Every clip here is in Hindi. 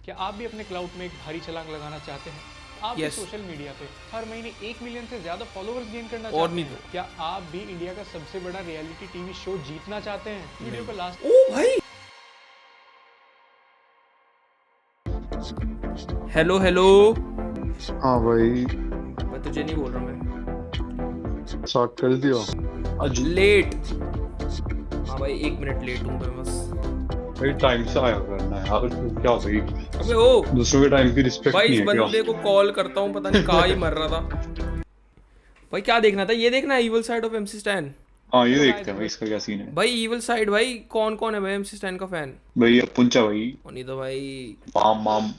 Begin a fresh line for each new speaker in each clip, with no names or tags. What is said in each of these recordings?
क्या आप भी अपने क्लाउड में एक भारी छलांग लगाना चाहते हैं? आप भी सोशल मीडिया पे हर महीने 1 मिलियन से ज्यादा फॉलोअर्स गेन करना चाहते हैं? क्या आप भी इंडिया का सबसे बड़ा रियलिटी टीवी शो जीतना चाहते हैं? वीडियो को लास्ट
भाई हेलो हेलो।
हाँ भाई,
मैं तुझे नहीं बोल रहा, मैं
स्टार्ट कर दिया आज
लेट। हाँ भाई 1 मिनट लेट हूँ मैं बस।
भाई। टाइम से आया करना है यार, तू क्या भाई,
अबे ओ
दूसरों के टाइम की रिस्पेक्ट
भाई
नहीं
इस
है क्या?
बंदे को कॉल करता हूँ, पता नहीं कहाँ ही मर रहा था। भाई क्या देखना था? ये देखना है evil side of MC stand.
हाँ ये देखते हैं भाई, इसका क्या सीन है
भाई इविल साइड भाई कौन कौन है भाई एमसी स्टैन का फैन?
भाई? पुंचा भाई,
नहीं तो भाई
माम माम।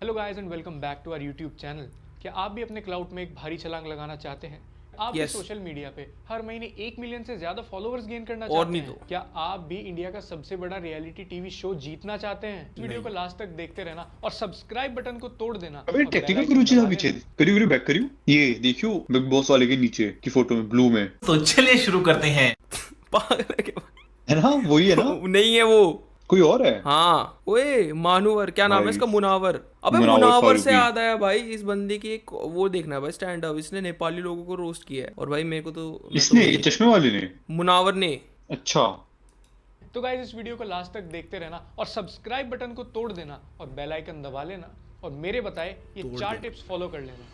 Hello guys and welcome back to our YouTube channel. क्या आप भी अपने क्लाउड में एक भारी छलांग लगाना चाहते हैं? आप भी सोशल मीडिया पे हर महीने 1 मिलियन से ज्यादा फॉलोअर्स गेन करना चाहते हैं? क्या आप भी इंडिया का सबसे बड़ा रियलिटी टीवी शो जीतना चाहते हैं? वीडियो को लास्ट तक देखते रहना और सब्सक्राइब बटन को तोड़ देना।
अबे टेक्निकल करूँगी ना पीछे, करियो बैक करियो। ये देखियो बिग बॉस वाले के नीचे की फोटो में ब्लू में।
तो चलिए शुरू करते हैं।
पागल
है ना, वही है ना?
नहीं है वो,
कोई और है?
हाँ ओए मानूवर, क्या नाम है इसका? मुनावर। अबे
मुनावर
मुनावर से
फारूकी।
याद आया भाई, इस बंदे की एक वो देखना है भाई, स्टैंड अप। इसने नेपाली लोगों को रोस्ट किया है और भाई मेरे को तो
इसने चश्मे वाले ने?
मुनावर ने।
अच्छा
तो गाइस इस वीडियो को लास्ट तक देखते रहना और सब्सक्राइब बटन को तोड़ देना और बेल आइकन दबा लेना और मेरे बताए ये 4 टिप्स फॉलो कर लेना।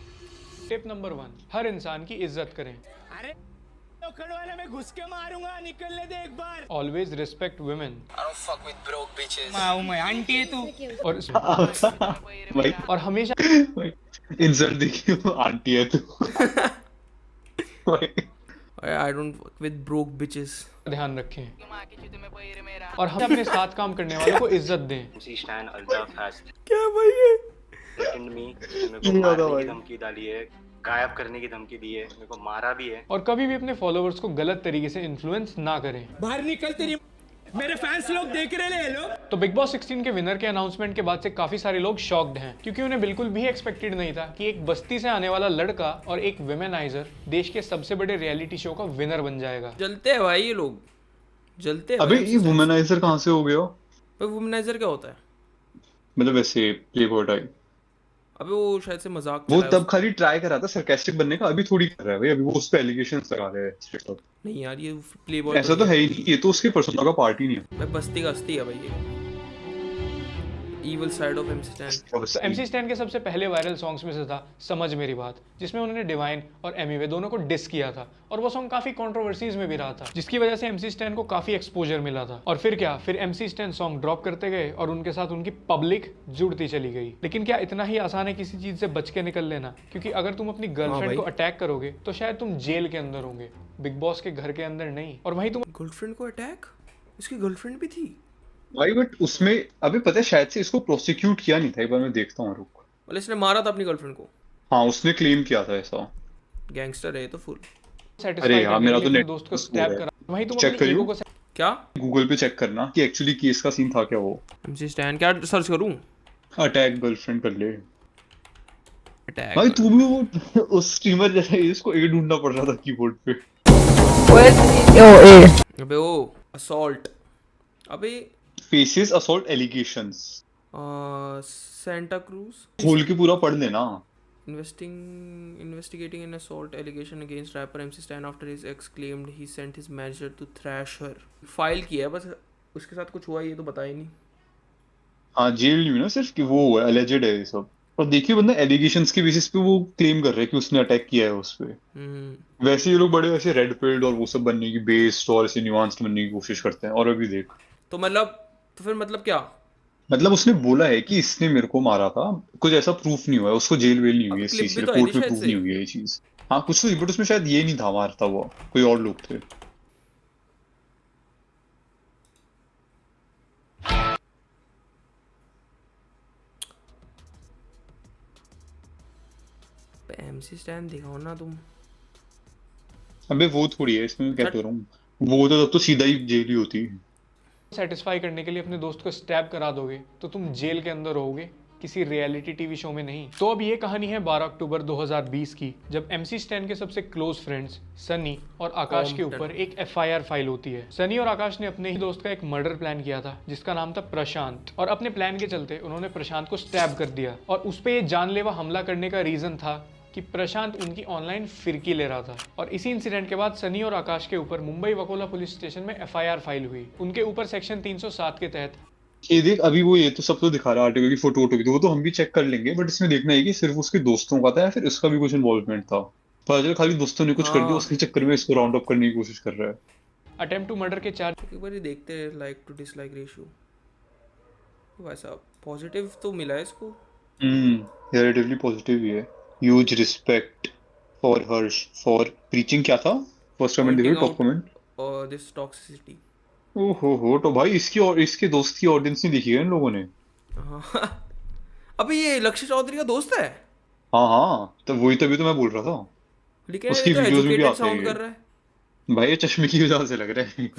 टिप नंबर 1, हर इंसान की इज्जत करें।
अरे लोखंड वाले में घुस के मारूंगा, निकलने दे एक बार।
Always respect women.
मैं आंटी है तू।
और और हमेशा
इंसल्ट देखियो, आंटी है तू।
I don't work with broke bitches.
ध्यान रखें और हम अपने साथ काम करने वालों को इज्जत दें।
क्या भाई ये?
धमकी डाली है, गायब करने की धमकी दी है, मेरे को मारा भी है।
और कभी भी अपने फॉलोअर्स को गलत तरीके से इन्फ्लुएंस ना करें।
बाहर निकल, तेरी मेरे फैंस लोग देख रहे हैं लोग।
तो बिग बॉस 16 के विनर के अनाउंसमेंट के बाद से काफी सारे लोग शॉक्ड हैं, क्योंकि उन्हें बिल्कुल भी एक्सपेक्टेड नहीं था कि एक बस्ती से आने वाला लड़का और एक वुमेनाइजर देश के सबसे बड़े रियलिटी शो का विनर बन जाएगा।
जलते हैं भाई ये लोग, जलते हैं।
अबे ये वुमेनाइजर कहाँ से हो गया?
भाई वुमेनाइजर क्या होता है?
मतलब वैसे प्लेबॉय टाइप।
अबे वो शायद से मजाक
वो
चला है
तब खाली ट्राई कर रहा था सरकास्टिक बनने का, अभी थोड़ी कर रहा है भाई। अभी वो उस पे एलिगेशंस लगा रहे हैं straight up।
नहीं यार ये प्लेबॉय
ऐसा तो है ही नहीं, ये तो उसके पर्सोना का पार्ट ही नहीं है।
भाई बस्ती का हस्ती है भाई ये। Evil side of MC stand.
तो एमसी स्टैन के सबसे पहले वायरल सॉन्ग्स में से था समझ मेरी बात, जिसमें उन्होंने डिवाइन और एमी वे दोनों को डिस किया था और वो सॉन्ग काफी कंट्रोवर्सीज में भी रहा था, जिसकी वजह से एमसी स्टैन को काफी एक्सपोजर मिला था। और फिर क्या, फिर एमसी स्टैन सॉन्ग ड्रॉप करते गए और उनके साथ उनकी पब्लिक जुड़ती चली गई। लेकिन क्या इतना ही आसान है किसी चीज से बच के निकल लेना? क्योंकि अगर तुम अपनी गर्लफ्रेंड को अटैक करोगे तो शायद तुम जेल के अंदर होंगे, बिग बॉस के घर के अंदर नहीं। और वहीं तुम
गर्लफ्रेंड को अटैक? इसकी गर्लफ्रेंड भी थी
भाई, बट उसमें अभी पता है शायद से इसको प्रोसिक्यूट किया नहीं था। एक बार मैं देखता हूँ, रुक।
मतलब इसने मारा था अपनी गर्लफ्रेंड को?
हाँ उसने क्लेम किया था ऐसा।
गैंगस्टर है तो फुल।
अरे यार मेरा तो नेट
दोस्त को स्टैब करा, वहीं तुम
चेक
अपनी
करियो।
ईगो को
क्या
गूगल पे चेक करना कि एक्चुअली केस का सीन था क्या वो।
एमसी स्टैन क्या सर्च करूं?
अटैक गर्लफ्रेंड कर ले
अटैक
भाई। तू भी वो उस स्ट्रीमर जैसा ही, इसको ए ढूंढना पड़ रहा था कीबोर्ड पे।
अबे ओ असॉल्ट। अबे
faces assault allegations
Santa cruise
खोल के पूरा पढ़ लेना।
investigating an assault allegation against rapper MC Stan after his ex claimed he sent his manager to thrash her. File किया है बस, उसके साथ कुछ हुआ ये तो बताया ही नहीं।
हाँ जेल नहीं हुई ना, सिर्फ कि वो एलिजेड है ये सब। और देखिए बंदा एलिगेशंस के बेसिस पे वो क्लेम कर रहा है कि उसने अटैक किया है उस पे। वैसे ये लोग बड़े वैसे रेड पिल्ड और वो सब बनने की, बेस्ड और ऐसे न्यूआंस्ड बनने की कोशिश करते हैं। और अभी देख
तो मतलब तो फिर मतलब क्या?
मतलब उसने बोला है कि इसने मेरे को मारा था, कुछ ऐसा प्रूफ नहीं हुआ है। उसको जेल वेल नहीं हुई है इस चीज से, कोर्ट में प्रूफ नहीं हुई है ये चीज। हाँ कुछ तो, बट उसमें शायद ये नहीं था मारता हुआ, कोई और लोग थे।
MC Stan दिखाओ ना तुम।
अबे वो थोड़ी है इसमें, क्या कह रहा हूँ, वो तो तब तो सीधा ही जेल ही होती है।
सेटिस्फाई करने के लिए अपने दोस्त को स्टैब करा दोगे तो तुम जेल के अंदर रहोगे, किसी रियलिटी टीवी शो में नहीं। तो अब ये कहानी है 12 अक्टूबर 2020 की, जब MC स्टैन के सबसे क्लोज फ्रेंड्स सनी और आकाश के ऊपर एक FIR फाइल होती है। सनी और आकाश ने अपने ही दोस्त का एक मर्डर प्लान किया था जिसका नाम था प्रशांत, और अपने प्लान के चलते उन्होंने प्रशांत को स्टैब कर दिया, और उस पर जानलेवा हमला करने का रीजन था कि प्रशांत उनकी ऑनलाइन फिरकी ले रहा था। और इसी इंसिडेंट के बाद सनी और आकाश के ऊपर मुंबई वकोला पुलिस स्टेशन में FIR फाइल हुई। उनके ऊपर सेक्शन 307 के तहत
ये देख, अभी वो ये तो सब तो दिखा रहा है आर्टिकल की फोटो वोटो की, तो वो तो हम भी चेक कर लेंगे, बट इसमें देखना है कि सिर्फ उसके दोस्तों का था या फिर इसका भी कुछ इन्वॉल्वमेंट था। पता चला खाली दोस्तों ने कुछ कर दिया, उसके चक्कर में इसको राउंड अप करने की कोशिश कर रहा है।
अटेम्प्ट टू मर्डर के चार्ज
एक बार ये देखते हैं लाइक टू डिसलाइक रेशियो। भाई साहब पॉजिटिव तो मिला है इसको।
रिलेटिवली पॉजिटिव ही है। Huge respect for Harsh for preaching, क्या था फर्स्ट कमेंट देखो, टॉप कमेंट,
और दिस टॉक्सिसिटी।
ओहो हो, तो भाई इसकी और इसके दोस्त की ऑडियंस नहीं देखी है इन लोगों ने।
हाँ अबे ये लक्ष्य चौधरी का दोस्त है।
हाँ, तो वही तभी तो मैं बोल रहा था,
लेकिन
उसकी
ये तो
वीडियोस में भी
एजुकेटेड
आते हैं
साउंड
ये।
कर रहा है।
भाई ये चश्मे की वजह से लग रहा है।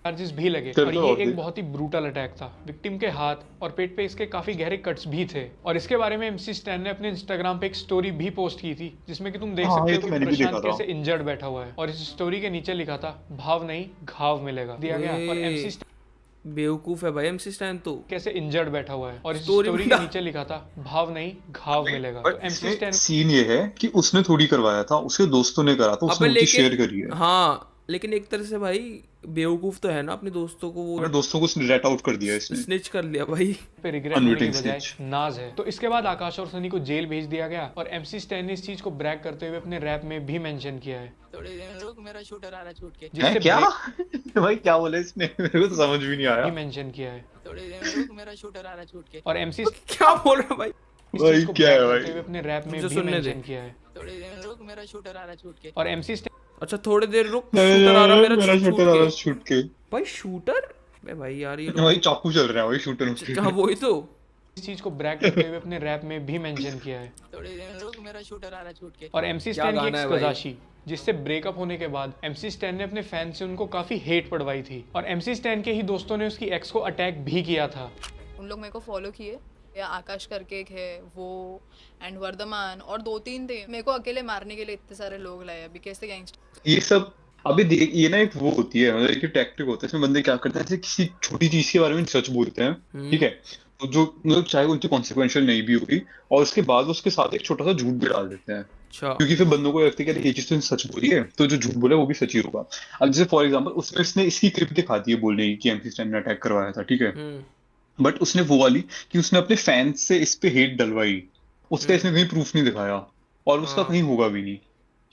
चार्जेस भी लगे,
चल
और
तो
ये
और
एक
देख।
बहुत ही ब्रूटल अटैक था। विक्टिम के हाथ और पेट पे इसके काफी गहरे कट्स भी थे, और इसके बारे में MC स्टैन ने अपने इंस्टाग्राम पे एक स्टोरी भी पोस्ट की थी जिसमें कि तुम देख
हाँ,
सकते
ये
हो
तो
कि
मैंने भी
प्रशांत
देखा था।
कैसे इंजर्ड बैठा हुआ है, और इस स्टोरी के नीचे लिखा था भाव नहीं घाव मिलेगा दिया गया। और
ओए।
MC स्टैन
बेवकूफ है भाई MC स्टैन तो।
कैसे इंजर्ड बैठा हुआ है, और इस
स्टोरी
स्टोरी
में
के
ना-
नीचे लिखा था भाव नहीं घाव मिलेगा। तो
बट
MC
इसमें
स्टैन
सीन ये है कि उसने थोड़ी करवाया था, उसके दोस्तों ने करा था,
अबे
उसने उनकी शेयर करी
लेकिन
है।
हाँ, लेकिन एक तरह से भाई बेवकूफ तो है ना, अपने दोस्तों को
अपने
वो
दोस्तों को रेट आउट कर दिया इसने।
स्निच कर लिया भाई।
पे रिग्रेट होने की
Unwitting
बजाय
snitch।
नाज है। तो इसके बाद आकाश और सनी को जेल भेज दिया गया, और MC स्टैन ने इस चीज को ब्रैग करते हुए अपने रैप में भी मेंशन किया है,
थोड़ी देर रुक, मेरा शूटर आ रहा छूट के।
है
जिससे
क्या?
break
भाई क्या बोला इसने? मेरे को तो समझ भी नहीं आया।
भी मेंशन किया है।
थोड़ी देर रुक, मेरा शूटर आ रहा छूट के।
और MC
क्या बोल रहा है भाई?
इस
भाई
चीज को
क्या
ब्रैग
है
करते
भाई?
हुए अपने रैप में
मुझे
भी
सुनने दे।
मेंशन किया है।
थोड़ी देर रुक, मेरा शूटर आ रहा छूट के।
और MC स्टैन
अच्छा थोड़ी देर रुक, शूटर आ रहा मेरा छूट
शूटर आ रहा
के।
छूट के।
भाई शूटर? अबे भाई यार ये
भाई
लोग
चाकू चल रहा है भाई शूटर
तो- हाँ वही तो।
इस चीज को ब्रैग करते हुए अपने रैप में भी मेंशन किया है।
थोड़ी देर रुक, मेरा शूटर आ रहा छूट के।
और MC स्टैन की एक
गाना है भाई?
स्कजाशी, जिससे ब्रेकअप होने के बाद MC स्टैन ने अपने फैंस से उनको काफी हेट पड़वाई थी, और MC स्टैन के ही दोस्तों ने उसकी एक्स को अटैक भी किया था।
उन लोग मेरे को फॉलो किए, या आकाश करके एक है वो, एंड वर्धमान और 2-3 थे। मेरे को अकेले मारने के लिए इतने सारे लोग लाए अभी, कैसे गैंगस्टर।
ये सब अभी देख, ये ना एक वो होती है, मतलब एक टैक्टिक होता है, इसमें बंदे क्या करते हैं, जैसे किसी छोटी चीज के बारे में सच बोलते हैं, ठीक है, तो जो मतलब चाहे उनसे कॉन्सिक्वेंशियल नहीं भी होगी, और उसके बाद उसके साथ एक छोटा सा झूठ भी डाल देते हैं,
अच्छा
क्योंकि फिर बंदों को लगता है कि ये चीज तो सच बोली है, तो जो झूठ बोला है वो भी सच ही होगा। अब जैसे फॉर एग्जांपल उसमें इसने इसकी क्लिप दिखा दी है बोलने की कि MC स्टैन ने अटैक करवाया था, ठीक है, बट उसने वो वाली कि उसने अपने फैंस से इस पे हेट डलवाई, उसका इसने कहीं प्रूफ नहीं दिखाया, और उसका
हाँ।
कहीं होगा भी नहीं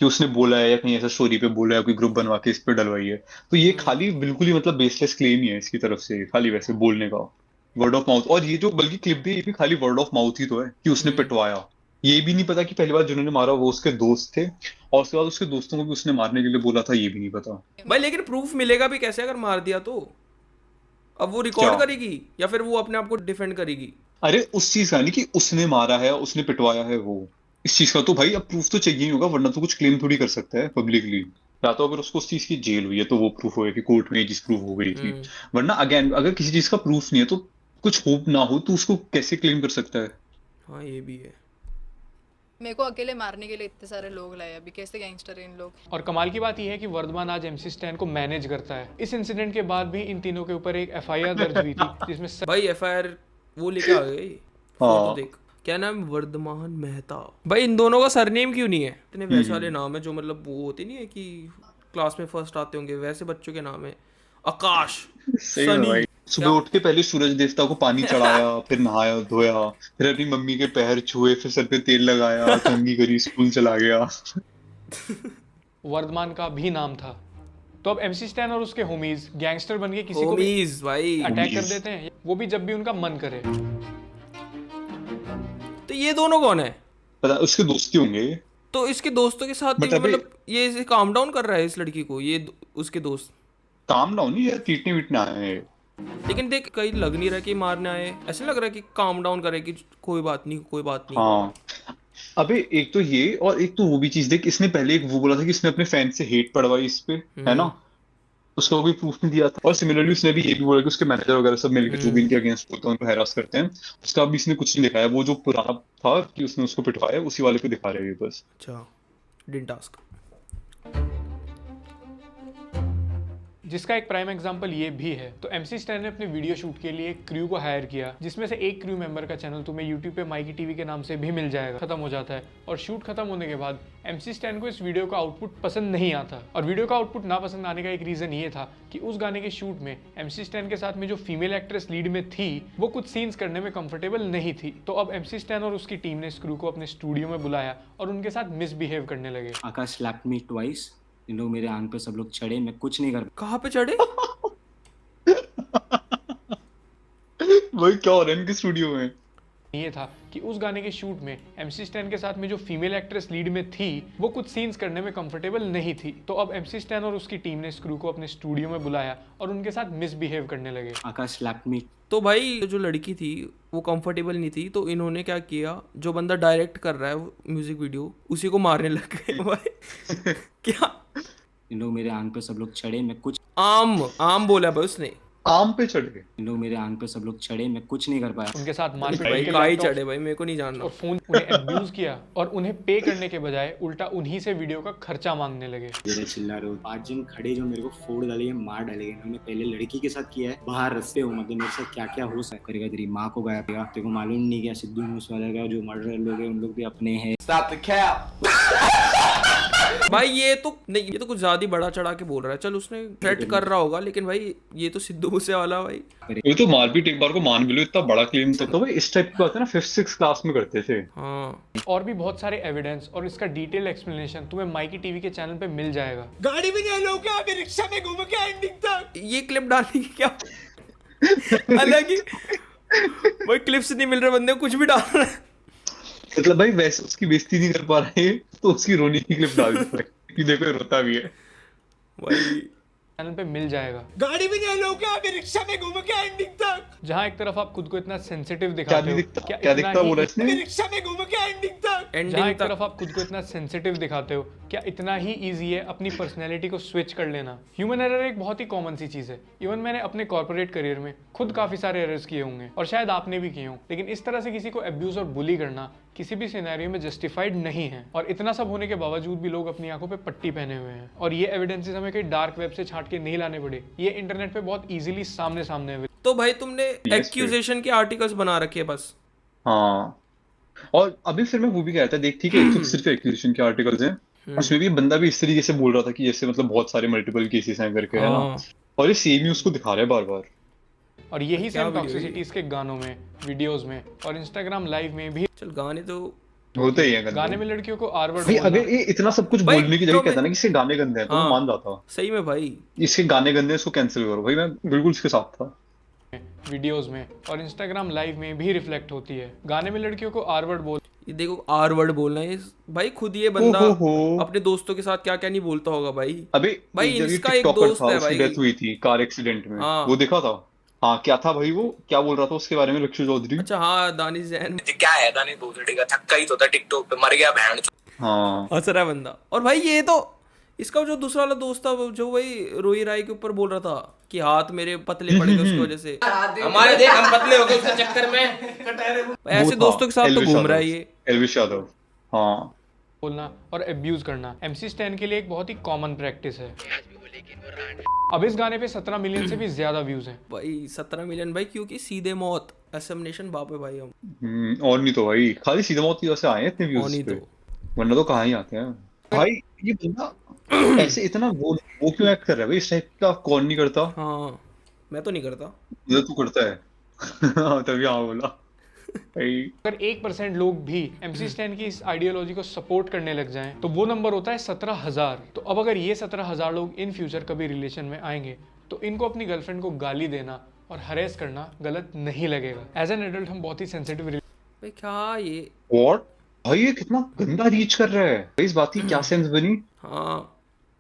कि उसने बोला है या कहीं ऐसा स्टोरी पे बोला है, कोई ग्रुप बनवा के इस पे डलवाई है। तो ये खाली बिल्कुल ही मतलब बेसलेस क्लेम ही है इसकी तरफ से, खाली वैसे बोलने का, वर्ड ऑफ माउथ। और ये जो बल्कि क्लिप भी, ये भी खाली वर्ड ऑफ माउथ ही तो है कि उसने पिटवाया। ये भी नहीं पता कि पहली बार जिन्होंने मारा वो उसके दोस्त थे, और उसके बाद उसके दोस्तों को भी उसने मारने के लिए बोला था, ये भी नहीं पता।
भाई लेकिन प्रूफ मिलेगा भी कैसे अगर मार दिया तो? अब वो रिकॉर्ड
क्या?
करेगी या फिर वो अपने आप को डिफेंड करेगी?
अरे उस चीज का नहीं कि उसने मारा है, उसने पिटवाया है, वो इस चीज का तो भाई अब प्रूफ तो चाहिए ही होगा, वरना तो कुछ क्लेम थोड़ी कर सकता है पब्लिकली। या तो अगर उसको उस चीज की जेल हुई है तो वो प्रूफ होगा कि कोर्ट में ये चीज प्रूफ हो गई थी, वरना अगेन अगर किसी चीज का प्रूफ नहीं है तो कुछ होप ना हो तो उसको कैसे क्लेम कर सकता है?
हाँ ये भी है।
मेरे को अकेले मारने के लिए इतने सारे लोग लाए अभी, कैसे गैंगस्टर है इन लोग।
और कमाल की बात यह है कि वर्धमान आज MC स्टैन को मैनेज करता है। इस इंसिडेंट के बाद भी इन तीनों के ऊपर एक FIR दर्ज हुई थी जिसमें
भाई FIR वो लेके आ गए। फोटो देख, क्या नाम? वर्धमान मेहता। भाई इन दोनों का सरनेम क्यों नहीं है? इतने वैसे वाले नाम है जो मतलब वो होते नहीं है कि क्लास में फर्स्ट आते होंगे, वैसे बच्चों के नाम है। आकाश,
सही है
सनी।
भाई। सुबह उठ के पहले सूरज देवता को पानी चढ़ाया, फिर नहाया धोया, फिर अपनी मम्मी के पैर छुए, फिर सर पे तेल लगाया, कंघी करी, स्कूल चला गया।
वर्धमान का भी नाम था। तो अब MC स्टैन और उसके होमीज गैंगस्टर बन के किसी को भी
होमीज भाई।
अटैक कर
homies।
देते हैं, वो भी जब भी उनका मन करे।
तो ये दोनों कौन है?
पता उसके दोस्ती होंगे।
तो इसके दोस्तों के साथ भी
But अभी-
मतलब ये इसे काम डाउन कर रहा है इस लड़की को, ये उसके दोस्त।
काम डाउन नहीं यार, पीटने वीटने आए हैं।
लेकिन देख कहीं लग नहीं रहा कि मारने आए, ऐसे लग रहा है कि काम डाउन करे कि कोई बात नहीं कोई बात नहीं।
हाँ अबे एक तो ये, और एक तो वो भी चीज देख, इसने पहले एक वो बोला था कि इसने अपने फैन से हेट पड़वाई इस पे, है ना, उसका कोई प्रूफ नहीं दिया था। और सिमिलरली उसने भी ये भी बोला कि उसके मैनेजर वगैरह सब मिलकर जो भी इनके अगेंस्ट बोलते हैं उनको हैरास करते हैं, उसका भी इसने कुछ नहीं दिखाया। वो जो पुराना था कि उसने उसको पिटवाया उसी वाले को दिखा रहे हैं ये बस।
अच्छा, डिडंट आस्क।
जिसका एक प्राइम एग्जांपल ये भी है। तो MC स्टैन ने अपने वीडियो शूट के लिए एक क्रू को हायर किया, जिसमें से एक क्रू मेंबर का चैनल तुम्हें YouTube पे माइकी टीवी के नाम से भी मिल जाएगा। खत्म हो जाता है और शूट खत्म होने के बाद MC स्टैन को इस वीडियो का आउटपुट पसंद नहीं आता। और वीडियो का आउटपुट ना पसंद आने का एक रीजन ये था कि उस गाने के शूट में MC स्टैन के साथ में जो फीमेल एक्ट्रेस लीड में थी वो कुछ सीन्स करने में कंफर्टेबल नहीं थी। तो अब MC स्टैन और उसकी टीम ने इस क्रू को अपने स्टूडियो में बुलाया और उनके साथ मिसबिहेव करने लगे।
आकाश स्लैप्ड मी ट्वाइस। इन लोग मेरे आंख पे सब लोग चढ़े, मैं कुछ नहीं कर
कहाँ पे चढ़े?
वही क्या हो रहा है इनके स्टूडियो में।
ये था कि उस गाने के शूट में MC स्टैन के साथ में जो फीमेल एक्ट्रेस लीड में थी वो कुछ सीन्स करने में कंफर्टेबल नहीं थी। तो अब MC स्टैन और उसकी टीम ने इस क्रू को अपने स्टूडियो में बुलाया और उनके साथ मिसबिहेव करने लगे।
आकाश स्लैप्ड मी।
तो भाई जो लड़की थी वो कंफर्टेबल नहीं थी, तो इन्होंने क्या किया, जो बंदा डायरेक्ट कर रहा है वो म्यूजिक वीडियो, उसी को मारने लग गए भाई। क्या?
इन लोग मेरे आंख पे सब लोग चढ़े, मैं कुछ
आम बोला भाई उसने।
आम पे चढ़ गए।
इन लोग मेरे आंख पे सब लोग चढ़े, मैं कुछ नहीं कर पाया।
उनके साथ मारपीट
भाई
करके
का ही
लैपटॉप
चढ़े भाई, मेरे को नहीं जानना।
और फोन उन्हें अब्यूज किया और उन्हें पे करने के बजाय उल्टा उन्हीं से वीडियो का खर्चा मांगने लगे।
मेरे चिल्ला रहे हो, 5 जन खड़े जो मेरे को फोड़ डालेंगे, मार डालेंगे। इन्होंने पहले लड़की के साथ किया है, बाहर रस्ते हो, मतलब मेरे साथ क्या क्या हो सकता करेगा। तेरी माँ को गाया करेगा, तेरे को मालूम नहीं क्या सिद्धू मूसेवाला का जो मर्डर लोग हैं उन लोग भी अपने हैं।
भाई ये तो नहीं, ये तो कुछ ज्यादा ही बड़ा चढ़ा के बोल रहा है। चल उसने थ्रेट कर रहा होगा, लेकिन भाई ये तो सिद्धू मूसेवाला भाई।
ये तो मारपीट एक बार को मान भी लो, इतना बड़ा क्लेम तो भाई इस टाइप की बात है ना 5th 6th क्लास में करते थे।
हाँ,
और भी बहुत सारे एविडेंस और इसका डिटेल एक्सप्लेनेशन तुम्हें माइकी टीवी के चैनल पे मिल जाएगा।
गाड़ी भी नहीं लोगे, अभी रिक्शा में घूम के एंडिंग तक।
ये क्लिप डालने की क्या हालांकि भाई क्लिप्स नहीं मिल रहे, बंदे को कुछ भी डाल रहा है।
मतलब भाई वैसे उसकी बेइज्जती नहीं कर पा रहे तो उसकी रोने की क्लिप डाल दी कि देखो ये रोता भी है।
भाई
चैनल पे मिल जाएगा।
गाड़ी भी नहीं लोगे, अभी रिक्शा में घूम के एंडिंग तक।
जहाँ एक तरफ आप खुद को इतना सेंसिटिव
क्या
दिखाते
नहीं
हो,
दिखता, क्या
इतना
दिखता
ही-
बोला इसने।
अभी रिक्शा में घूम के एंडिंग तक।
जहाँ
एंडिंग
एक
तक
तरफ आप खुद को इतना सेंसिटिव दिखाते हो, क्या इतना ही इजी है अपनी पर्सनैलिटी को स्विच कर लेना। ह्यूमन एरर एक बहुत ही कॉमन सी चीज़ है। इवन मैंने अपने कॉर्पोरेट करियर में खुद काफ़ी सारे एरर्स किए होंगे और शायद आपने भी किए हों, लेकिन इस तरह से किसी को अब्यूज़ और बुली करना किसी भी सिनेरियो में जस्टिफाइड नहीं है। और इतना सब होने के बावजूद भी लोग अपनी आंखों पे पट्टी पहने हुए हैं। और ये एविडेंसेस हमें कहीं डार्क वेब से छांट के नहीं लाने पड़े, ये इंटरनेट पे बहुत इजीली सामने सामने है।
तो भाई तुमने एक्यूजेशन के आर्टिकल्स बना रखे हैं बस।
हाँ, और अभी फिर मैं वो भी कह रहा था, देख ठीक है एक तो सिर्फ एक्यूजेशन के आर्टिकल्स हैं, उसमें भी बंदा भी इस तरीके से बोल रहा था कि जैसे मतलब बहुत सारे मल्टीपल केसेस हैं करके, है ना।
हाँ।
और ये सेम ही उसको दिखा रहा है बार बार।
और यही
क्या
सेम
वीडियो है
टॉक्सिसिटी इसके गानों में, वीडियोस में और इंस्टाग्राम लाइव में भी।
चल गाने तो
होते ही है
गाने में लड़कियों को आर वर्ड
भाई।
बोलना,
अगर ये इतना सब कुछ
भाई,
बोलने की
तो
जगह
मैं-
कहता ना कि इसके गाने गंदे हैं तो
हाँ।
मैं मान जाता।
सही में भाई।
इसके गाने गंदे हैं, इसको कैंसिल करो भाई, मैं बिल्कुल इसके साथ था।
वीडियोस में और इंस्टाग्राम लाइव में भी रिफ्लेक्ट होती है। गाने में लड़कियों को आर वर्ड बोल,
ये देखो आर वर्ड बोलना है भाई, खुद ये बंदा
ओहो।
अपने दोस्तों के साथ क्या क्या नहीं बोलता होगा भाई।
अबे
भाई,
एक जगह
इसका एक
टिकटॉकर
दोस्त
था,
है
उसकी
भाई।
डेथ हुई थी कार एक्सीडेंट में,
हाँ।
वो देखा था। हाँ, क्या था भाई, वो क्या बोल रहा था उसके बारे में लक्ष्य चौधरी।
अच्छा हाँ, दानिश जैन
क्या है दानिश भूसड़ी का थक्का ही तो था टिकटॉक पे, मर गया बहन।
हाँ
हंस रहा है बंदा। और भाई ये तो इसका जो दूसरा वाला दोस्त था जो वही रोही राय के ऊपर बोल रहा था कि हाथ मेरे पतले पड़ गए उसकी वजह से।
हमारे देख हम पतले हो गए उसके चक्कर में।
ऐसे
वो था,
दोस्तों के साथ तो
एल्विश
घूम रहा है
यादव।
ये।
एल्विश यादव। हाँ,
बोलना और अब्यूज करना MC स्टैन के लिए एक बहुत ही कॉमन प्रैक्टिस है। अब इस गाने पे 17 मिलियन से भी ज्यादा व्यूज हैं।
भाई 17 मिलियन भाई, क्योंकि सीधे मौत असमनेशन बाप है भाई हम।
और नहीं तो भाई खाली सीधा मौत की वजह से आए हैं इतने
और
व्यूज
नहीं
पे,
तो
वरना तो कहाँ ही आते हैं भाई। ये बंदा ऐसे इतना वो क्यों एक्ट कर रहा है भाई, इस टाइप का कौन नहीं करता।
हाँ, मैं तो नहीं करता।
मुझे तू करता है तभी हाँ बोला भाई।
अगर 1% लोग भी MC स्टैन की इस आइडियोलॉजी को सपोर्ट करने लग जाएं तो वो नंबर होता है 17,000। तो अब अगर ये 17,000 लोग इन फ्यूचर कभी रिलेशन में आएंगे तो इनको अपनी गर्लफ्रेंड को गाली देना और हरेस करना गलत नहीं लगेगा। एज एन एडल्ट हम बहुत ही सेंसिटिव
भाई क्या ये।
व्हाट भाई, ये कितना गंदा रीच कर रहा है भाई। इस बात की क्या सेंस बनी
हाँ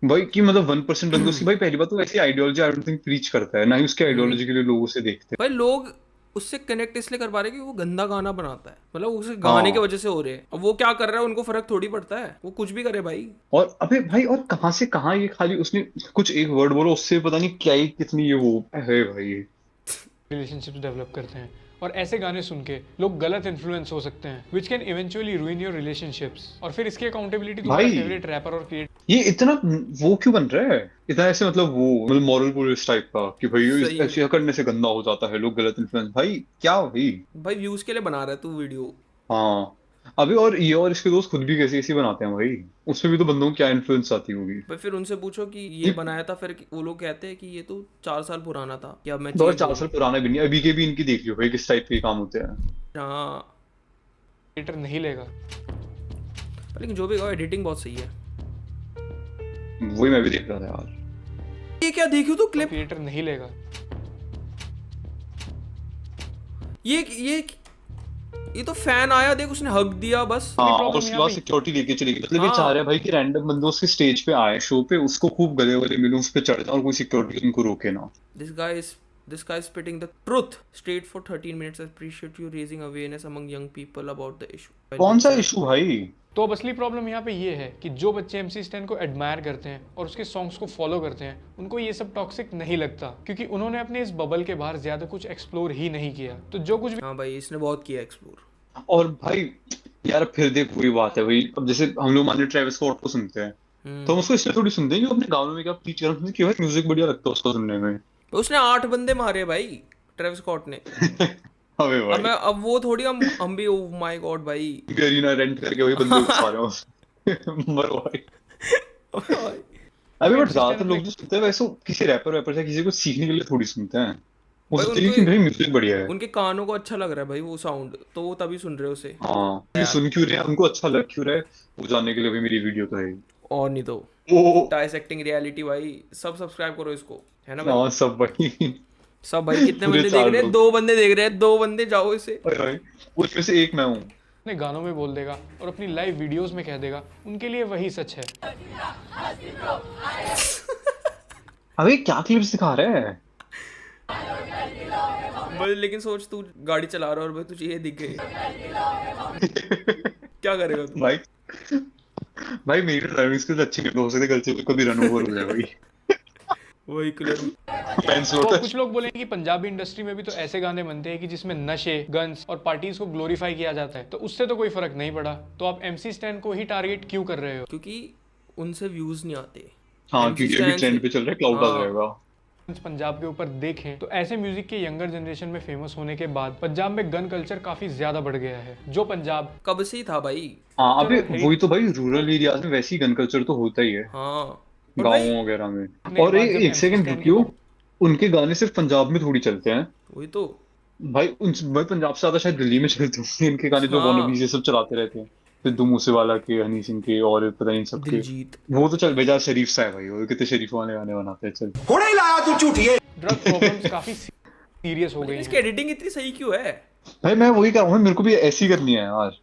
भाई कि मतलब 1% बंदों की भाई पहली बात तो ऐसी ideology I don't think preach करता है, ना ही उसके आइडियोलॉजी के लिए लोग उसे देखते
भाई, लोग उससे कनेक्ट इसलिए कर पा रहे हैं कि वो गंदा गाना बनाता है, मतलब उसे गाने की वजह से हो रहे हैं। अब वो क्या कर रहा है उनको फर्क थोड़ी पड़ता है, वो कुछ भी करे भाई।
और अबे भाई, और कहाँ से कहाँ ये खाली उसने कुछ एक वर्ड बोलो उससे पता नहीं क्या ही कितनी ये वो है भाई।
रिलेशनशिप्स डेवलप करते हैं और ऐसे गाने सुन के लोग गलत इन्फ्लुएंस हो सकते हैं which can eventually रूइन your relationships. और फिर इसकी अकाउंटेबिलिटी तुम्हारे
भाई।
फेवरेट रैपर और क्रिएटर
ये इतना वो क्यों बन रहा है, इतना ऐसे मतलब वो मतलब मॉरल पुलिस टाइप का कि भाई
सही में।
ऐसे करने से गंदा हो जाता है, लोग गलत इन्फ्लुएंस। भाई क्या भाई।
भाई व्यूज के लिए बना रहा है तू वीडियो।
हाँ अभी और ये और इसके दोस्त खुद भी कैसे ऐसे बनाते हैं भाई, उसमें भी तो बंदों को क्या इन्फ्लुएंस आती होगी।
भाई फिर उनसे पूछो कि ये बनाया था, फिर वो लोग कहते हैं कि ये तो 4 साल पुराना था, कि अब मैं
तो और
change
4
हो
साल पुराना भी नहीं, अभी के भी इनकी देख लो भाई किस टाइप के काम होते हैं।
गया। हाँ
नहीं लेगा।
लेकिन जो भी कहो एडिटिंग बहुत सही है।
वही मैं भी देख रहा था यार।
ये क्या देखियो तो क्लिप,
क्रिएटर नहीं लेगा।
ये तो फैन आया, देख उसने हक दिया बस।
हाँ
problem
और उसके
यहाँ
बाद
पे-
सिक्योरिटी लेके चली गई, मतलब ये
हाँ।
चाह रहा है भाई कि रैंडम बंदे उसके स्टेज पे आए शो पे, उसको खूब गले वले मिले, उस पे चढ़ जाए और कोई सिक्योरिटी उनको रोके ना।
This guy is spitting the truth straight for 13 minutes. I appreciate you raising awareness among young people about the issue.
कौन सा इशू भाई।
तो अब असली प्रॉब्लम यहाँ पे ये है कि जो बच्चे MC स्टैन को एडमायर करते हैं और उसके सॉन्ग्स को फॉलो करते हैं, उनको ये सब टॉक्सिक नहीं लगता क्योंकि उन्होंने अपने इस बबल के बाहर ज्यादा कुछ एक्सप्लोर ही नहीं किया। तो जो कुछ भी
हाँ भाई इसने बहुत किया एक्सप्लोर।
और भाई यार फिर देख वही बात है भाई, अब जैसे हम लोग मान लो ट्रेविस स्कॉट को सुनते हैं तो हम उसको इसलिए थोड़ी सुनते हैं कि वो अपने गानों में क्या टीच कर रहे हैं कि भाई म्यूजिक बढ़िया लगता है उसको सुनने में।
उसने 8 बंदे मारे भाई ट्रेविस स्कॉट ने।
अबे भाई
अब वो थोड़ी हम भी, ओह माय गॉड भाई।
गरीना रेंट करके वही बंदे को खा रहे हो मरो भाई। अबे बट ज्यादातर लोग जो सुनते हैं वैसे किसी रैपर से किसी को सीखने के लिए थोड़ी सुनते हैं, वो
भाई
सोचते हैं कि
उनको-
भाई म्यूजिक बढ़िया है।
उनके कानों को अच्छा लग रहा है भाई वो साउंड, तो वो तभी सुन रहे हो उसे।
हाँ ये सुन क्यों रहे हैं, उनको अच्छा लग क्यों रहा है, वो जानने के लिए भी मेरी वीडियो तो है ही।
और नहीं तो
ओ
डाइसेक्टिंग रियलिटी भाई, सब सब्सक्राइब करो इसको, है ना भाई।
हाँ सब भाई।
सब भाई कितने
पूरे
बंदे देख
4
रहे हैं?
लोग।
2 बंदे देख रहे हैं, 2 बंदे जाओ इसे।
अरे भाई उसमें से एक मैं हूँ।
अपने गानों में बोल देगा और अपनी लाइव वीडियोस में कह देगा, उनके लिए वही सच है।
अबे क्या क्लिप्स दिखा रहा है।
भाई लेकिन सोच तू गाड़ी चला रहा है और भाई तुझे ये दिख गए, क्या करेगा तू?
भाई भाई मेरी ड्राइविंग स्किल्स अच्छी नहीं, हो सकता गलती से कभी रन ओवर हो जाए भाई।
वही क्लियर।
फैंस
तो
होता
अब कुछ लोग बोलेंगे कि पंजाबी इंडस्ट्री में भी तो ऐसे गाने बनते हैं कि जिसमें नशे, गन्स और पार्टीज को ग्लोरीफाई किया जाता है, तो उससे तो कोई फर्क नहीं पड़ा। तो आप MC स्टैन को ही टारगेट क्यों कर रहे हो?
क्योंकि उनसे व्यूज नहीं आते।
हाँ
MC
क्योंकि अभी
Stan
ट्रेंड
से-
पे चल रहा है, क्लाउड आ
हाँ।
जाएगा।
पंजाब के ऊपर देखें तो ऐसे म्यूजिक के यंगर जनरेशन में फेमस होने के बाद पंजाब में गन कल्चर काफी ज्यादा बढ़ गया है, जो पंजाब
कब से ही था भाई।
हाँ अबे
चलो,
वही तो भाई, रूरल एरियाज में वैसी गन कल्चर तो होता ही है,
हाँ और भाई
गाँव वगैरह में।
नहीं,
और
बात जब
एक
MC
सेकंड
Stan की
रुकियो, उनके गाने सिर्फ पंजाब में थोड़ी चलते हैं
वही तो।
भाई, भाई पंजाब से ज्यादा शायद दिल्ली में चलते होंगे इनके गाने, जो
हाँ।
वॉनबीज ये सब चलाते रहते हैं, सिद्धू मूसेवाला के, हनी सिंह के और पता नहीं सबके।
दिलजीत।
वो तो चल बेजा शरीफ सा है भाई, वो कितने शरीफों वाले गाने बनाते हैं। चल
ड्रग प्रॉब्लम्स काफी सीरियस हो गई
इसकी
हैं।
एडिटिंग इतनी सही क्यों है?
भाई मैं वही कह रहा हूँ, मेरे को भी ऐसी करनी है यार।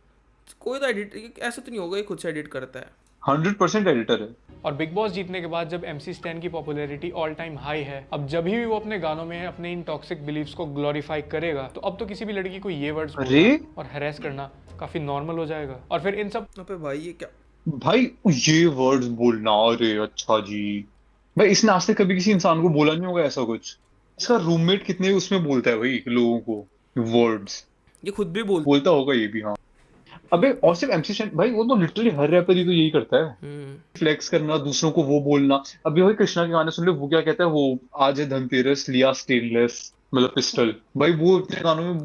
कोई तो एडिट ऐसा तो नहीं होगा ये खुद से एडिट करता है।
100% एडिटर है।
और बिग बॉस जीतने के बाद जब MC स्टैन की पॉपुलैरिटी ऑल टाइम हाई है, अब जब भी वो अपने गानों में अपने इन टॉक्सिक बिलीव्स को ग्लोरीफाई करेगा, तो अब तो किसी भी लड़की को ये वर्ड्स
अरे
और हैरेस करना काफी नॉर्मल हो जाएगा। और फिर इन सब
अबे भाई ये क्या?
भाई ये वर्ड्स बोलना, अरे अच्छा जी भाई, इसने आज तक कभी किसी इंसान को बोला नहीं होगा ऐसा कुछ। इसका रूममेट कितने उसमें बोलता है भाई लोगों को वर्ड्स,
ये खुद भी बोल।
बोलता होगा ये भी। हाँ अबे और सिर्फ MC स्टैन भाई, वो तो लिटरली हर रैपर ही तो यही करता है, फ्लेक्स करना, दूसरों को वो बोलना। अभी भाई कृष्णा के गाने सुन ले, वो क्या कहता है, वो आज है धनतेरस लिया स्टेनलेस मतलब पिस्टल, भाई वो अपने गानों में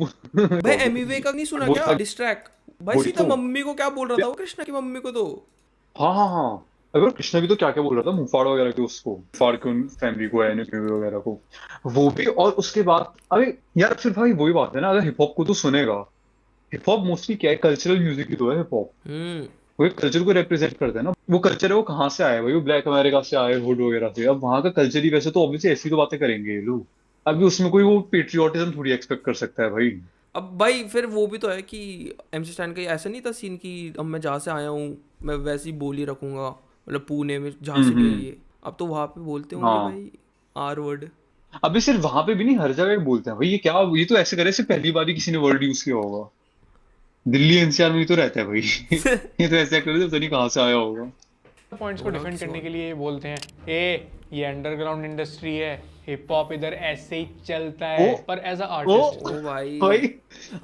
भाई एमिवे का नहीं सुना
वो
क्या?
था-
डिस्ट्रैक्ट भाई,
वही
सीधा
तो।
मम्मी को क्या बोल रहा था वो, कृष्णा की मम्मी को। तो
हाँ हाँ हाँ अगर कृष्णा भी तो क्या क्या बोल रहा था, मुफाड़ वगैरह के उसको, मुफाड़ की उन फैमिली को, एनएफए वगैरह को, वो भी। और उसके बाद अबे यार फिर भाई वही बात है ना, अगर हिप हॉप को तो सुनेगा, हिप हॉप मोस्टली क्या है, कल्चरल म्यूजिक ही तो है हिप हॉप। वो कल्चर को रिप्रेजेंट करता है ना, वो कल्चर है, वो कहाँ से आया भाई, वो ब्लैक अमेरिका से आए, हुड वगैरह से। अब वहाँ का कल्चर ही वैसे, तो ऑब्वियसली ऐसी तो बातें करेंगे ये लोग। अभी उसमें कोई वो पेट्रियोटिज्म थोड़ी एक्सपेक्ट कर सकता है भाई।
अब भाई फिर वो भी तो है कि MC स्टैन का ऐसा नहीं था सीन कि अब मैं जहाँ से आया हूँ मैं वैसी बोली रखूंगा, मतलब पुणे में जहाँ से भी है ये, अब तो वहाँ पे बोलते होंगे
हाँ।
भाई R वर्ड।
अबे सिर्फ वहां पे भी नहीं, हर जगह बोलते हैं भाई ये क्या, ये तो ऐसे करे सिर्फ पहली बार ही किसी ने वर्ड यूज किया होगा। दिल्ली एनसीआर में ही तो रहता है भाई। ये तो ऐसे करे तो नहीं कहाँ से आया होगा।
पॉइंट्स को डिफेंड करने के लिए ये बोलते हैं ये अंडरग्राउंड इंडस्ट्री है, हिप हॉप इधर ऐसे ही चलता है। पर एज अ आर्टिस्ट
ओ भाई
भाई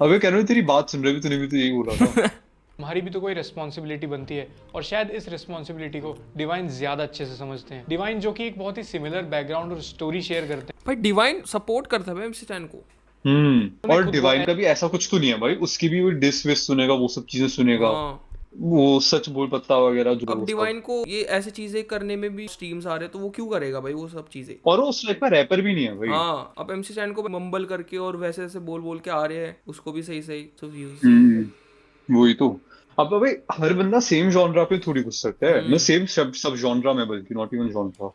अबे कह रहा हूँ तेरी बात सुन रहे भी, तूने भी तो यही बोला था।
तुम्हारी भी तो कोई रिस्पॉन्सिबिलिटी बनती है, और शायद इस रिस्पॉन्सिबिलिटी को डिवाइन ज्यादा अच्छे से समझते हैं। डिवाइन जो कि एक बहुत ही सिमिलर बैकग्राउंड और स्टोरी शेयर करते हैं।
भाई डिवाइन सपोर्ट करता है एमसी स्टैन को।
और डिवाइन का भी ऐसा कुछ तो नहीं है भाई, उसकी भी वो डिस विस सुनेगा, वो सब चीजें सुनेगा,
हाँ।
वो सच बोल पत्ता वगैरह जो
अब
वो
डिवाइन को ये ऐसी चीजें करने में भी स्ट्रीम्स आ रहे हैं, तो वो क्यों करेगा भाई वो सब चीजें।
और वो उस टाइप का रैपर भी नहीं है भाई।
हाँ अब एमसी स्टैन को मम्बल करके और वैसे ऐसे बोल बोल के आ रहे हैं, उसको भी सही सही तो व्यूज।
वही तो। अब भाई हर बंदा सेम जॉनरा पे थोड़ी घुस सकता है ना, सेम सब जॉनरा में, बल्कि नॉट इवन जॉनरा।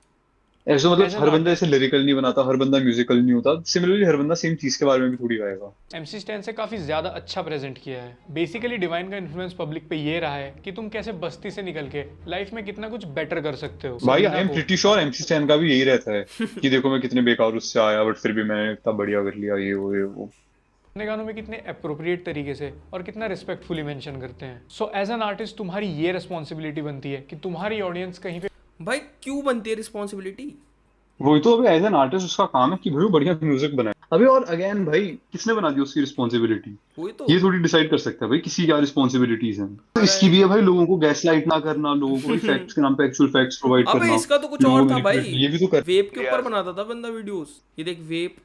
ऐसे मतलब हर बंदा ऐसे लिरिकल नहीं बनाता, हर बंदा म्यूजिकल नहीं होता। सिमिलरली हर बंदा सेम चीज के बारे में भी थोड़ी गाएगा।
एमसी स्टैन से काफी ज्यादा अच्छा प्रेजेंट किया है। बेसिकली डिवाइन का इन्फ्लुएंस पब्लिक पे ये रहा है कि तुम कैसे बस्ती से निकल के लाइफ में कितना कुछ बेटर कर सकते हो।
भाई I am pretty sure MC stand का भी यही रहता है कि देखो मैं कितने बेकार उससे आया, बट फिर भी मैंने इतना बढ़िया कर लिया, ये वो।
अपने गानों में कितने अप्रोप्रिएट तरीके से और कितना रिस्पेक्टफुली मेंशन करते हैं। सो एज एन आर्टिस्ट तुम्हारी ये रिस्पॉन्सिबिलिटी बनती है कि तुम्हारी ऑडियंस कहीं पे
भाई क्यों बनती है रिस्पॉन्सिबिलिटी।
वही तो। अभी एज एन आर्टिस्ट उसका काम है कि भाई वो बढ़िया म्यूजिक बनाए। अभी और अगेन भाई किसने बना दी उसकी रिस्पॉन्सिबिलिटी,
वही तो।
ये थोड़ी डिसाइड कर सकता है भाई किसी क्या रिस्पॉन्सिबिलिटीज हैं। तो इसकी भी है भाई, लोगों को गैसलाइट ना करना, लोगों को फैक्ट्स के नाम पे एक्चुअल फैक्ट्स प्रोवाइड करना।
अबे इसका तो कुछ
लोगों
और
को
था भाई,
manipulate, ये भी तो कर।
वेप के ऊपर बनाता था बंदा वीडियोस। ये देख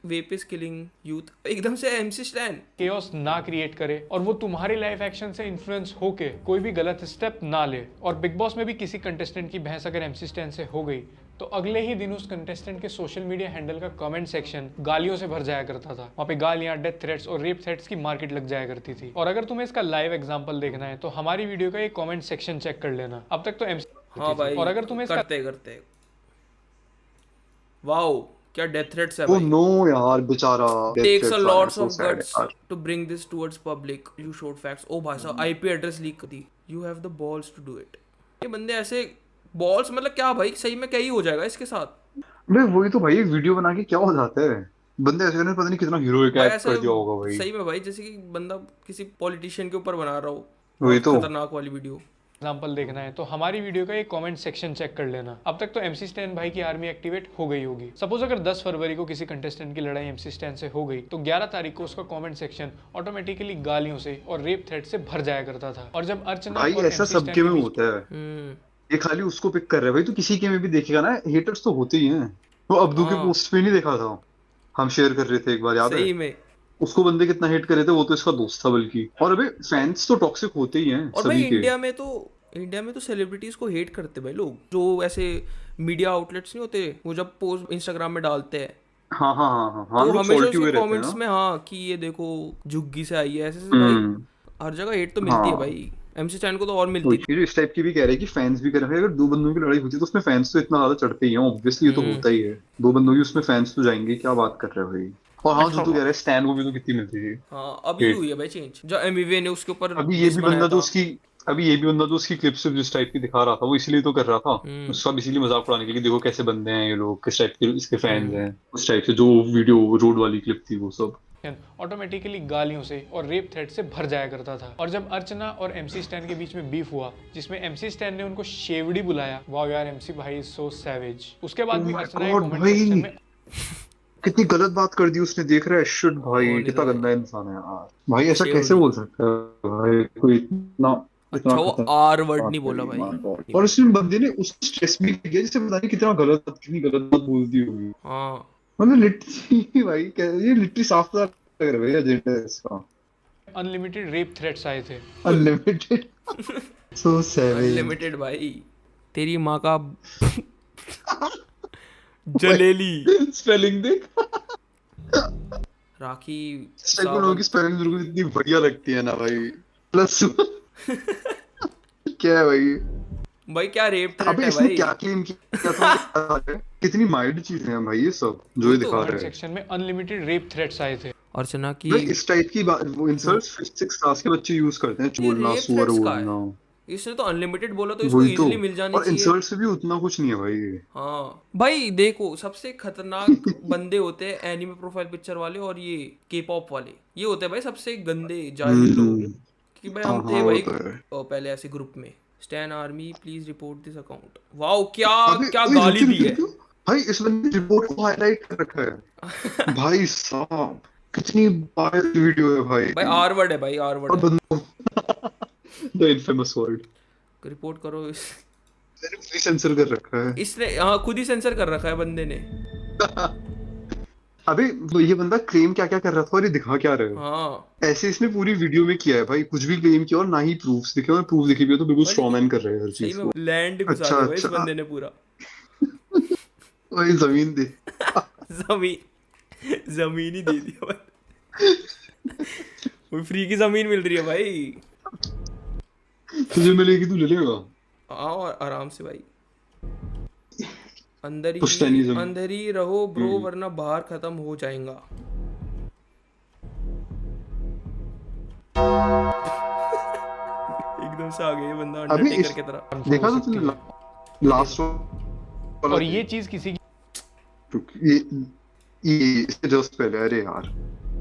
वेप इज किलिंग यूथ, एकदम से एमसी स्टैन
केओस ना क्रिएट करे और वो तुम्हारी लाइफ एक्शन से इन्फ्लुएंस होके कोई भी गलत स्टेप ना ले। और बिग बॉस में भी किसी कंटेस्टेंट की बहस अगर एमसी स्टैन से हो गई तो अगले ही दिन उस कंटेस्टेंट के सोशल मीडिया हैंडल का कमेंट सेक्शन गालियों से भर जाया करता था। वहाँ पे गालियां, डेथ थ्रेट्स और रेप थ्रेट्स की मार्केट लग जाया करती थी। और अगर तुम्हें इसका लाइव एग्जांपल देखना है तो हमारी वीडियो का ये कमेंट सेक्शन चेक कर लेना। अब तक तो एमसी।
हाँ भाई।
और अगर तुम्हें इसका
करते वाओ क्या डेथ थ्रेट्स है
ओ
भाई।
नो यार बेचारा।
takes a lots of guts to bring this towards public. You showed facts. ओ भाई साहब आईपी एड्रेस लीक कर दी। You have the balls to do it. ये बंदे ऐसे बॉल्स मतलब क्या भाई, सही में क्या ही हो जाएगा इसके साथ।
भाई वही तो भाई, एक वीडियो बना के क्या हो जाता है। बंदे ऐसे करने पता नहीं कितना हीरोइक
भाई
एक्ट
ऐसा
कर दिया होगा भाई।
सही में भाई, जैसे कि बंदा किसी पॉलिटिशियन के ऊपर बना रहा हो
वही तो।
खतरनाक वाली वीडियो।
एग्जाम्पल देखना है तो हमारी वीडियो का ये कमेंट सेक्शन चेक कर लेना। अब तक तो एमसी स्टैन भाई की आर्मी एक्टिवेट हो गई होगी। सपोज अगर 10 फरवरी को किसी कंटेस्टेंट की लड़ाई एमसी स्टैन से हो गई तो 11 तारीख को उसका कमेंट सेक्शन ऑटोमेटिकली गालियों से और रेप थ्रेट से भर जाया करता था। और जब अर्चना
भाई
और
ऐसा
MC स्टैन
सबके
के
में
बीच-
होता है, ये खाली उसको पिक कर रहा है भाई। तो किसी के में भी देखेगा ना, हेटर्स तो होते ही हैं। वो अब्दू के पोस्ट पे नहीं देखा था, हम शेयर कर रहे थे एक बार, याद है?
सही में।
उसको बंदे कितना हेट कर रहे थे, वो तो इसका दोस्त था बल्कि। और अबे फैंस तो टॉक्सिक होते ही हैं
और भाई
सभी के।
इंडिया में तो सेलिब्रिटीज को हेट करते भाई लोग, जो ऐसे मीडिया आउटलेट्स नहीं होते, वो जब पोस्ट इंस्टाग्राम में डालते हैं
हाँ हाँ हाँ हाँ हाँ,
तो
लोग
हमेशा
salty हुए
उसके
रहते हैं
कमेंट्स
ना।
में हाँ कि ये देखो झुग्गी से आई है ऐसे भाई। हर जगह हेट तो मिलती है
हाँ।
भाई, एमसी स्टैन को तो और मिलती
वही, ये इस टाइप की भी कह रहे हैं कि फैंस भी कर रहे हैं। अगर दो बंदों की लड़ाई होती है तो उसमें फैंस तो इतना ज्यादा चढ़ते ही हैं, ऑब्वियसली ये तो होता ही है। दो बंदों की उसमें फैंस तो जाएंगे, क्या बात कर रहे हो भाई। और हाँ, जो तू कह रहा है स्टैन को भी तो कितनी मिलती थी।
हाँ अभी हुई है भाई चेंज, जो एमवीवे ने उसके ऊपर
अभी ये
diss
भी
बनाया
बंदा
था।
जो उसकी अभी ये भी बंदा जो उसकी क्लिप्स जिस टाइप की दिखा रहा था, वो इसीलिए तो कर रहा था। उसका भी इसीलिए मजाक उड़ाने के लिए, देखो कैसे बंदे हैं ये लोग, किस टाइप के इसके फैंस हैं, उस टाइप से। जो वीडियो रोड वाली क्लिप थी वो सब
ऑटोमेटिकली गालियों से और रेप थ्रेट से भर जाया करता था। और जब अर्चना और एमसी स्टैन के बीच में बीफ हुआ, जिसमें एमसी स्टैन ने उनको शेवड़ी बुलाया, वाह यार एमसी भाई इज सो सैवेज। उसके बाद भी
Oh my
Archana
God,
comment
भाई।
सेक्शन में
कितनी गलत बात कर दी उसने, देख रहा है शिट भाई, कितना गंदा इंसान है यार भाई। ऐसा कैसे बोल सकता है भाई कोई इतना
अच्छा वो आर वर्ड नहीं बोला भाई।
और उसने बंदे ने उसको स्ट्रेस भी किया, जिससे पता नहीं कितनी गलत बात बोल दी होगी।
हाँ
मतलब लिटरली भाई, ये लिटरली साफ साफ लग रहा है भाई एजेंडा है इसका।
अनलिमिटेड रेप थ्रेट्स आए थे।
अनलिमिटेड सो सेवेज।
अनलिमिटेड भाई, तेरी माँ का जलेली
स्पेलिंग देख।
राखी
इस टाइप के लोगों की स्पेलिंग मेरे को इतनी बढ़िया लगती है ना भाई। प्लस क्या है भाई?
भाई क्या रेप थ्रेट
अबे
है
इसने
भाई।
क्या क्लेम किया था? कितनी माइल्ड चीजें हैं भाई ये सब जो ये दिखा रहे हैं।
सेक्शन में अनलिमिटेड रेप थ्रेट्स आए थे।
अर्चना की
भाई इस टाइप की बात वो इंसल्ट्स 6 क्लास के बच्चे यूज करते हैं,
ये
बोलना,
rape
सुअर
threats का है।
बोलना।
इसने तो अनलिमिटेड बोला तो इसको
वही तो।
इजीली मिल जानी
और
चाहिए।
इंसल्ट से भी उतना कुछ नहीं है भाई ये।
हाँ भाई देखो, सबसे खतरनाक बंदे होते हैं एनीमे प्रोफाइल पिक्चर वाले और ये के पॉप वाले, ये होते हैं भाई सबसे गंदे जाहिल लोग। कि भाई हम थे
हाँ,
भाई
वो तो है।
पहले ऐसे ग्रुप में, stand army please report this account. Wow क्या
अबे,
क्या
ओए,
गाली
रुक,
दी
रुक,
है।
रुक। भाई इस बंदे ने रिपोर्ट को हाईलाइट कर रखा है। भाई साहब कितनी बार वीडियो है भाई।
भाई आर वर्ड है भाई, आर
और
वर्ड है।
बंदा द इनफेमस वर्ड
रिपोर्ट करो
मैंने सेंसर कर रखा है।
इसने, हाँ खुद ही सेंसर कर रखा है बंदे ने।
अबे तो ये बंदा क्लेम क्या क्या कर रहा था और ये दिखा क्या रहा है।
हाँ
ऐसे इसने पूरी वीडियो में किया है भाई, कुछ भी क्लेम किया और ना ही प्रूफ्स दिखे, और प्रूफ दिखे भी हो तो बिल्कुल स्ट्रॉमैन कर रहे हैं हर
सही
चीज
में
को।
लैंड घुसा
अच्छा,
दिया भाई इस
अच्छा।
बंदे ने पूरा।
वही जमीन दे।
जमीन ही दे दिया भाई। वो फ्री की जमीन मिल रही है भाई।
तुझे मिलेगी तू ले लेगा।
हाँ और आराम से भाई, अंदर
पुश्तैनी
ही
जमीन।
अंदर ही रहो ब्रो वरना बाहर खत्म हो जाएगा। एकदम से आ गया ये बंदा
अभी
अंडरटेकर की तरह।
देखा
हो
तो
सकती
तूने लास्ट
और ये चीज किसी की
ये इससे जस्ट पहले। अरे यार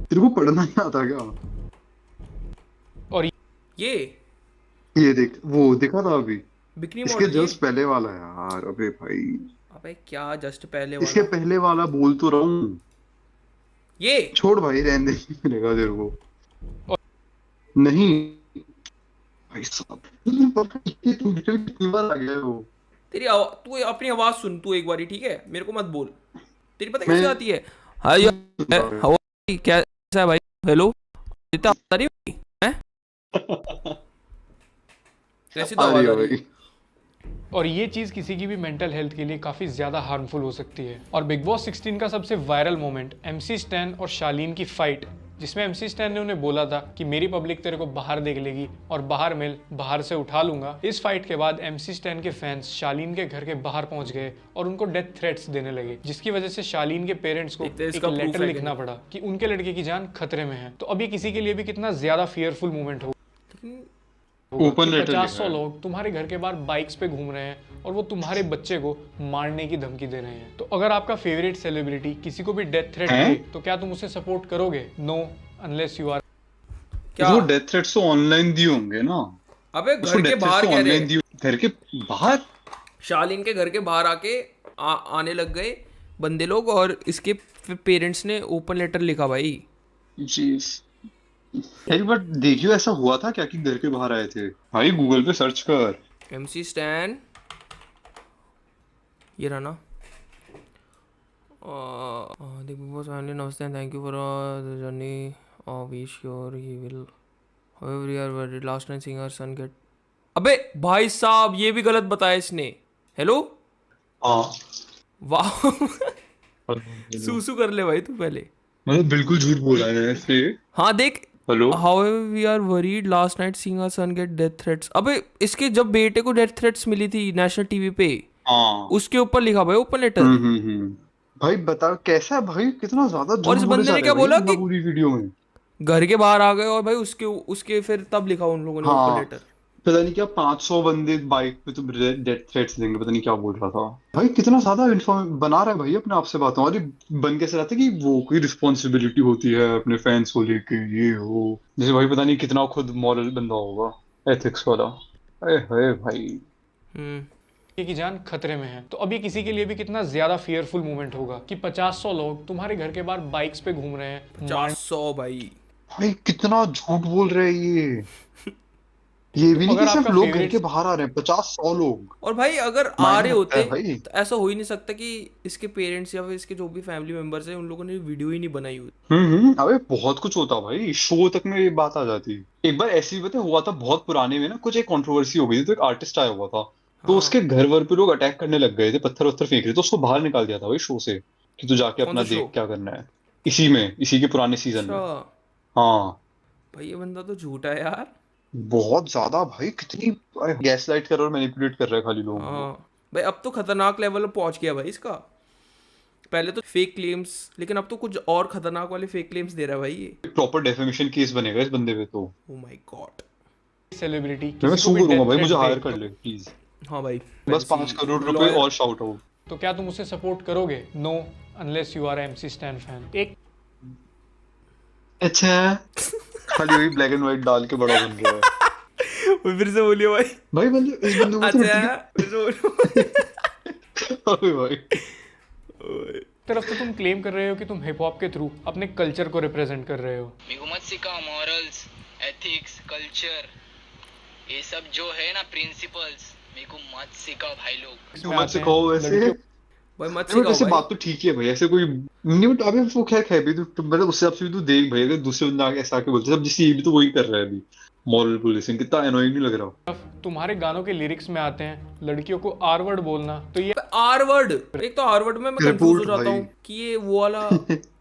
तेरे को पढ़ना नहीं आता क्या। ये देख वो दिखा था अभी
बिक्री
इसके
मॉडल
जस्ट पहले वाला यार। अबे भाई
अबे क्या जस्ट पहले
इसके
वाला
पहले वाला बोल तो रहा हूँ।
ये
छोड़ भाई रहने दे, मिलेगा तेरे को। नहीं भाई साहब तू कितनी बार आ गया है वो।
तू अपनी आवाज सुन तू एक बारी, ठीक है? मेरे को मत बोल। तेरी पता
मैं-
कैसे आती है? हाय हाउ कैसा है भाई? हेलो इतना आता नहीं भाई, हैं? कैसी तो
आ रही
आवाज
है
आ रही है।
भाई।
और ये चीज़ किसी की भी मेंटल हेल्थ के लिए काफ़ी ज़्यादा हार्मफुल हो सकती है। और बिग बॉस 16 का सबसे वायरल मोमेंट MC स्टैन और शालीन की फाइट, जिसमें MC स्टैन ने उन्हें बोला था कि मेरी पब्लिक तेरे को बाहर देख लेगी और बाहर मिल, बाहर से उठा लूंगा। इस फाइट के बाद MC स्टैन के फैंस शालीन के घर के बाहर पहुंच गए और उनको डेथ थ्रेट्स देने लगे, जिसकी वजह से शालीन के पेरेंट्स को
देखते हैं
एक
इसका proof
लेटर
है कि
लिखना पड़ा कि उनके लड़के की जान खतरे में है। तो अभी किसी के लिए भी कितना ज्यादा फियरफुल मोमेंट होगा
ओपन
कि
लेटर
50-100 लोग तुम्हारे घर के बाहर बाइक्स पे घूम रहे हैं और वो तुम्हारे बच्चे को मारने की धमकी दे रहे हैं। तो अगर आपका फेवरेट सेलिब्रिटी किसी को भी डेथ थ्रेट
हैं?
दे तो क्या तुम उसे सपोर्ट करोगे? नो, अनलेस यू आर
क्या?
वो डेथ थ्रेट्स तो ऑनलाइन दिए होंगे ना।
अबे
उसको
घर के
death
बाहर
threats तो
कह रहे
online दिए। घर के बाहर
शालीन के घर के बाहर आके आने लग गए बंदे लोग और इसके पेरेंट्स ने ओपन लेटर लिखा भाई।
जीस यार बट देखियो ऐसा हुआ था क्या कि घर के बाहर आए थे। भाई गूगल पे सर्च कर।
MC स्टैन ये रहा ना। The Big Boss family namaste and thank you for the journey. We sure he will. However, we are worried. Last night seeing our son get. अबे भाई साहब ये भी गलत बताया इसने। हेलो
हाँ
वाह सूसू कर ले भाई तू पहले।
मतलब बिल्कुल झूठ बोला है ऐसे।
हाँ देख।
Hello
However, we are worried. Last night seeing our son get death threats. अबे इसके जब बेटे को डेथ थ्रेट्स मिली थी नेशनल टीवी पे,
हाँ
उसके ऊपर लिखा भाई ओपन लेटर।
भाई बता कैसा है भाई, कितना ज्यादा झूठ
और इस
बोले
बंदे
जा
ने
रहे
क्या
हैं भाई
बोला
इतना
कि-
पूरी वीडियो में।
घर के बाहर आ गए और भाई उसके उसके फिर तब लिखा उन लोगों ने ओपन
हाँ
लेटर।
पता नहीं क्या 500 बंदे बाइक पे तो डेथ थ्रेट्स देंगे, पता नहीं क्या बोल रहा था भाई। कितना ज्यादा इन्फॉर्म बना रहा है भाई अपने आप से बातों। और ये बन कैसे रहता है कि वो कोई रिस्पॉन्सिबिलिटी होती है अपने फैंस को लेके, ये हो जैसे भाई पता नहीं कितना खुद मॉरल बंदा होगा, एथिक्स वाला। अरे है भाई
हम्म
की जान खतरे में है। तो अभी किसी के लिए भी कितना ज्यादा फियरफुल मोमेंट होगा कि 50-100 लोग तुम्हारे घर के बाहर बाइक्स पे घूम रहे हैं
400 भाई।
भाई कितना झूठ बोल रहे हैं ये भी नहीं
अगर
कि सिर्फ
आपका
लोग घर
favorite-
के बाहर आ रहे हैं, 50-100 लोग।
और भाई अगर आ
मायने
रहे
रखता
होते
है भाई।
तो ऐसा हो ही नहीं सकता कि इसके पेरेंट्स या फिर इसके जो भी फैमिली मेंबर्स हैं उन लोगों ने वीडियो ही नहीं बनाई हुई।
अबे बहुत कुछ होता भाई, शो तक में ये बात आ जाती। एक बार ऐसी बात हुआ था बहुत पुराने में ना, कुछ एक कंट्रोवर्सी हो गई थी, तो एक आर्टिस्ट आया हुआ था तो
हाँ।
उसके घर वर पे लोग अटैक करने लग गए थे, पत्थर वत्थर फेंक रहे, तो उसको बाहर निकाल दिया था भाई शो से कि तू जाके
कौन
अपना
सा show?
देख क्या करना है। इसी के पुराने सीजन में।
अच्छा
हाँ
भाई ये बंदा तो झूठा है यार।
बहुत ज्यादा भाई, कितनी गैस लाइट कर रहा है और मैनिपुलेट कर रहा है खाली लोगों को।
हाँ भाई अब तो खतरनाक लेवल पे पहुंच गया भाई इसका। पहले तो फेक क्लेम्स, लेकिन अब तो कुछ और खतरनाक वाले फेक क्लेम्स दे रहा है भाई ये।
प्रॉपर डेफेमेशन केस बनेगा इस बंदे पे तो।
ओ माय गॉड
सेलिब्रिटी
मैं
किसी को
सू
भी
करूंगा
death
भाई,
threat
मुझे
दे,
हायर कर ले प्लीज,
हाँ भाई
बस 5 करोड़ रुपए और शाउट आउट।
तो क्या तुम उसे सपोर्ट करोगे? No, unless you are MC Stan fan. एक
अच्छा खाली वही ब्लैक एंड व्हाइट डाल के बड़ा बन रहा है
फिर से बोलिए भाई।
भाई, मतलब इस बंदे को तो
अच्छा फिर से बोलिए।
अबे भाई
तरफ तो तुम क्लेम कर रहे हो कि तुम हिप हॉप के थ्रू अपने कल्चर को रिप्रेजेंट कर रहे हो।
मेरे को मत सिखाओ मॉरल्स, एथिक्स, कल्चर, ये सब जो है ना प्रिंसिपल्स, मेरे को मत सिखाओ भाई लोग।
तू मत सिखाओ वैसे
भाई मत
नहीं, बट
सिखाओ
ऐसे
भाई।
बात तो ठीक है भाई, ऐसे कोई नहीं, बट अबे वो खैर है भी तो मतलब उससे आपसे भी तू देख भाई, अगर दूसरे बंदा आके ऐसा आके बोलते सब, जिससे ये भी तो वही कर रहा है अभी, मॉरल पुलिसिंग, कितना एनोइंग नहीं लग रहा?
तुम्हारे गानों के लिरिक्स में आते हैं लड़कियों को आर वर्ड बोलना, तो ये
आर वर्ड, एक तो आर वर्ड में मैं कंफ्यूज हो
रिपोर्ट
जाता
भाई।
हूँ कि ये वो वाला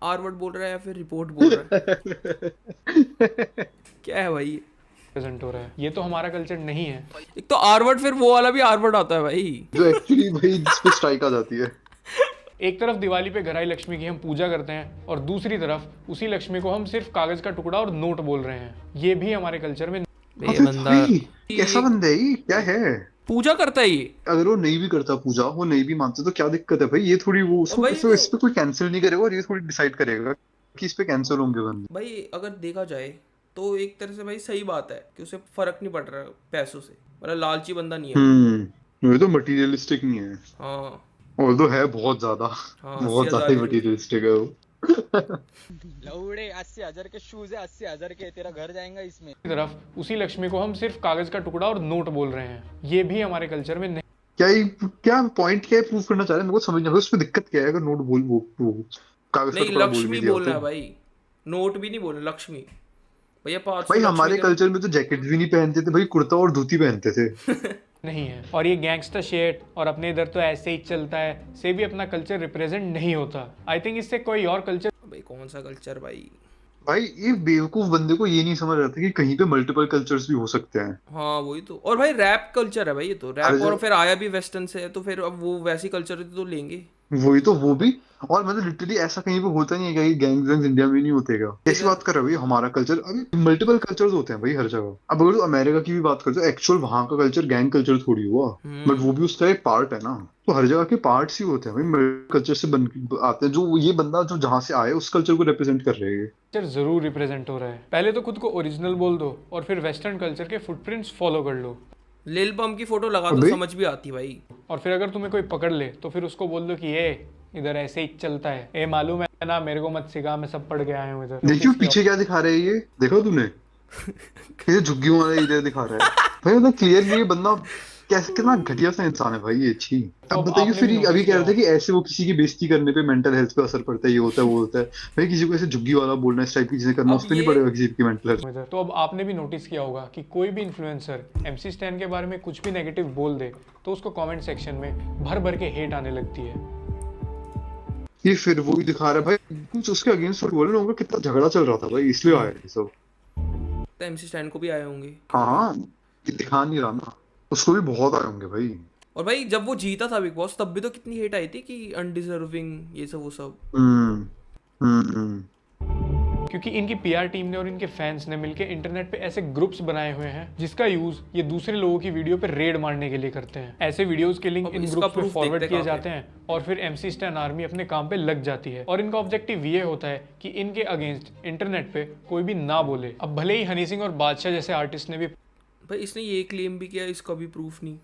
आर वर्ड बोल रहा है या फिर रिपोर्ट बोल रहा है। क्या है भाई ये?
प्रेजेंट हो रहा है, ये तो हमारा कल्चर नहीं है।
एक तो आर वर्ड, फिर वो वाला भी आर वर्ड आता है भाई।
जो एक्चुअली भाई जिस पे स्ट्राइक आ जाती है।
एक तरफ दिवाली पे घराई लक्ष्मी की हम पूजा करते हैं और दूसरी तरफ उसी लक्ष्मी को हम सिर्फ कागज का टुकड़ा और नोट बोल रहे हैं। ये भी हमारे कल्चर में
ये
अबे
बंदा
भाई, कैसा बंदा है ये, क्या है?
पूजा करता है ये।
अगर वो नहीं भी करता पूजा, वो नहीं भी मानता, तो क्या दिक्कत है भाई? ये थोड़ी वो उसको
भाई
इस पे कोई कैंसिल नहीं करेगा, और ये थोड़ी डिसाइड करेगा कि इस पे कैंसिल होंगे बंदे।
भाई अगर देखा जाए तो एक तरह से भाई सही बात है कि उसे फर्क नहीं पड़ रहा पैसों से, मतलब लालची बंदा नहीं है।
ये तो मटेरियलिस्टिक नहीं है,
हाँ
और तो है बहुत ज्यादा,
हाँ,
बहुत
80,000
ज्यादा
की।
मटेरियलिस्टिक है वो।
लौड़े 80,000 के शूज है, 80,000 के, तेरा घर जाएगा इसमें।
तरफ उसी लक्ष्मी को हम सिर्फ कागज का टुकड़ा और नोट बोल रहे हैं। ये भी हमारे कल्चर में नहीं।
क्या पॉइंट क्या प्रूव करना चाह रहे हैं, मेरे को समझ नहीं आ रहा उसमें दिक्कत क्या है? अगर नोट बोल वो कागज का
नहीं,
टुकड़ा बोल
लक्ष्मी
भी दिया
बोलना है
तो
भाई, नोट भी नहीं बोलना, लक्ष्मी। भैया 500
भाई,
लक्ष्मी
हमारे
का-
कल्चर में तो जैकेट भी नहीं पहनते थे भाई, कुर्ता और धोती पहनते थे।
नहीं है। और ये गैंगस्टर शेट और अपने इधर तो ऐसे ही चलता है से भी अपना कल्चर रिप्रेजेंट नहीं होता। आई थिंक इससे कोई और कल्चर
भाई कौन सा कल्चर भाई?
भाई ये बेवकूफ बंदे को ये नहीं समझ आता कि कहीं पे मल्टीपल कल्चर्स भी हो सकते हैं।
हाँ वही तो। और भाई रैप कल्चर है भाई ये तो, रैप,
अरे
और फिर आया भी वेस्टर्न से है, तो फिर अब वो वैसी कल्चर तो लेंगे।
वही तो, वो भी। और मतलब लिटरली ऐसा कहीं पे होता नहीं है कि गैंग्स इंडिया में नहीं होते क्या? कैसी बात कर रहे हो भाई? हमारा कल्चर, अभी मल्टीपल कल्चर्स होते हैं भाई हर जगह। अब अगर तो अमेरिका की भी बात करते हो, एक्चुअल वहां का कल्चर गैंग कल्चर थोड़ी हुआ, बट वो भी उसका एक पार्ट है ना। तो हर जगह के पार्ट्स ही होते हैं भाई, कल्चर से बन आते हैं। जो ये बंदा जो जहाँ से आए उस कल्चर को रिप्रेजेंट कर रहे हैं।
जरूर रिप्रेजेंट हो रहा है। पहले तो खुद को ओरिजिनल बोल दो और फिर वेस्टर्न कल्चर के फुटप्रिंट्स फॉलो कर लो।
लिल पम्प की फोटो लगा दो, समझ भी आती भाई।
और फिर अगर तुम्हें कोई पकड़ ले तो फिर उसको बोल दो कि ये इधर ऐसे ही चलता है, ये मालूम है ना, मेरे को मत सिखा, मैं सब पढ़ के आया हूँ इधर।
देखियो पीछे क्या दिखा रहा है ये, देखा तूने? ये झुग्गियों वाला एरिया दिखा रहा है भाई, मतलब क्लियरली ये बंदा कैसे, कितना घटिया सा इंसान है भाई ये। छी,
तो
अब बताइए
आपने
फिर
भी
अभी
notice
कह रहे थे
किया
कि ऐसे वो किसी की बेइज्जती करने पे मेंटल हेल्थ पे असर पड़ता है, ये होता है वो होता है। भाई किसी को ऐसे झुग्गी वाला बोलना, इस टाइप की चीजें करना,
अब
उस पे नहीं
ये-
पड़ेगा किसी की मेंटल हेल्थ।
इधर तो अब आपने भी नोटिस किया होगा कि कोई भी इन्फ्लुएंसर MC Stan के बारे में कुछ भी नेगेटिव बोल दे तो उसको कमेंट सेक्शन में भर भर के हेट आने लगती है।
ये फिर वो ही दिखा रहा है भाई, कुछ उसके अगेंस्ट बोले लोगों का कितना झगड़ा चल रहा था भाई, इसलिए आया ये सब।
तो MC स्टैन को भी आए होंगे।
हाँ, ये दिखा नहीं रहा ना, उसको भी बहुत आए होंगे भाई।
और भाई जब वो जीता था बिग बॉस, तब भी तो कितनी हेट आई थी कि अनडिजर्विंग ये सब वो सब।
क्योंकि इनकी PR टीम ने और इनके फैंस ने मिलकर इंटरनेट पे ऐसे ग्रुप्स बनाए हुए हैं जिसका यूज ये दूसरे लोगों की वीडियो पे रेड मारने के लिए करते हैं। ऐसे वीडियोस के लिंक
अब
इन
इसका
ग्रुप्स में
proof
फॉरवर्ड
देखते
किए
कहाँ
जाते हैं और फिर MC Stan आर्मी अपने काम पे लग जाती है। और इनका ऑब्जेक्टिव ये होता है कि इनके अगेंस्ट इंटरनेट पे कोई भी ना बोले। अब भले ही हनी सिंह और बादशाह जैसे आर्टिस्ट ने भी
भाई इसने ये क्लेम भी किया, इसका भी प्रूफ नहीं।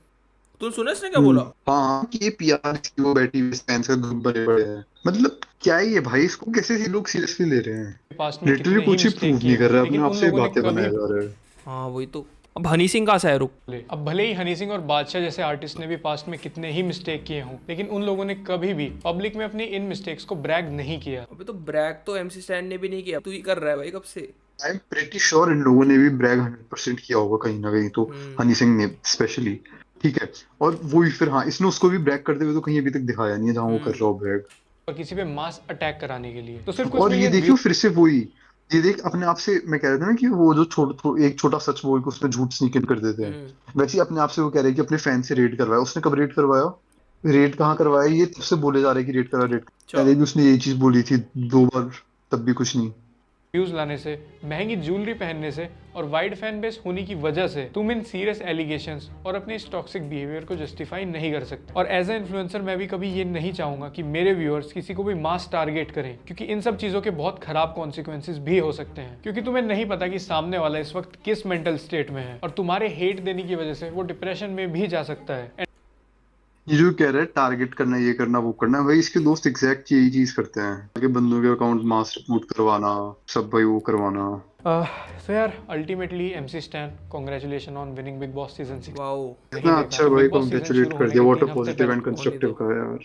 तुम सुना इसने क्या बोला?
हाँ, कि ये PR की वो बैठी हुई फैंस का ग्रुप बने पड़े हैं। मतलब क्या ही है भाई, इसको कैसे ये लोग सीरियसली ले रहे हैं?
पास्ट में
लिटरली कुछ ही प्रूव नहीं कर रहा, अपने आप से बातें बनाया जा रहा है।
हाँ वही तो। अब हनी सिंह कहाँ से है, रुक।
अब भले ही हनी सिंह और बादशाह जैसे आर्टिस्ट ने भी पास्ट में कितने ही मिस्टेक किए हों, लेकिन उन लोगों ने कभी भी पब्लिक में अपनी इन मिस्टेक्स को ब्रैग नहीं किया।
अबे तो ब्रैग तो MC स्टैन ने भी नहीं किया, तू ही कर रहा है भाई कब से।
I am pretty sure in लोगों ने भी ब्रैग 100% किया होगा कहीं ना कहीं, तो हनी सिंह ने स्पेशली, ठीक है। और वो ही फिर हाँ, इसने उसको भी ब्रैग करते हुए तो कहीं अभी तक दिखाया नहीं है जहाँ वो कर रहा हो ब्रैग।
और किसी पे मास अटैक कराने के लिए तो सिर्फ कुछ
और ये
million
देखियो फिर से वही, ये देख अपने आप से, मैं कह रहा था ना कि वो जो एक छोटा सच बोल के उसमें झूठ स्नीक इन कर देते हैं, वैसे ही अपने आप से वो कह रहे हैं कि अपने फैन से रेड करवाया। उसने कब रेड करवाया? रेड कहाँ करवाया? ये तब से बोले जा रहे हैं कि रेड करा, रेड। पहले भी उसने यही चीज बोली थी 2 बार, तब भी कुछ नहीं।
व्यूज लाने से, महंगी ज्वेलरी पहनने से और वाइड फैन बेस होने की वजह से तुम इन सीरियस एलिगेशंस और अपने इस टॉक्सिक बिहेवियर को जस्टिफाई नहीं कर सकते। और एज ए इन्फ्लुएंसर मैं भी कभी ये नहीं चाहूंगा कि मेरे व्यूअर्स किसी को भी मास टारगेट करें, क्योंकि इन सब चीजों के बहुत खराब कॉन्सिक्वेंसेस भी हो सकते हैं, क्योंकि तुम्हें नहीं पता कि सामने वाला इस वक्त किस मेंटल स्टेट में है और तुम्हारे हेट देने की वजह से वो डिप्रेशन में भी जा सकता है।
ये जो कह रहा है टारगेट करना, ये करना, वो करना, भाई इसके दोस्त एग्जैक्ट यही चीज करते हैं, आगे बंदों के अकाउंट मास रिपोर्ट करवाना, सब भाई वो करवाना।
So यार ultimately MC Stan, congratulation on winning big boss season 6।
Wow
इतना अच्छा भाई कॉन्ग्रेचुलेट कर दिया, what a positive and constructive का है यार।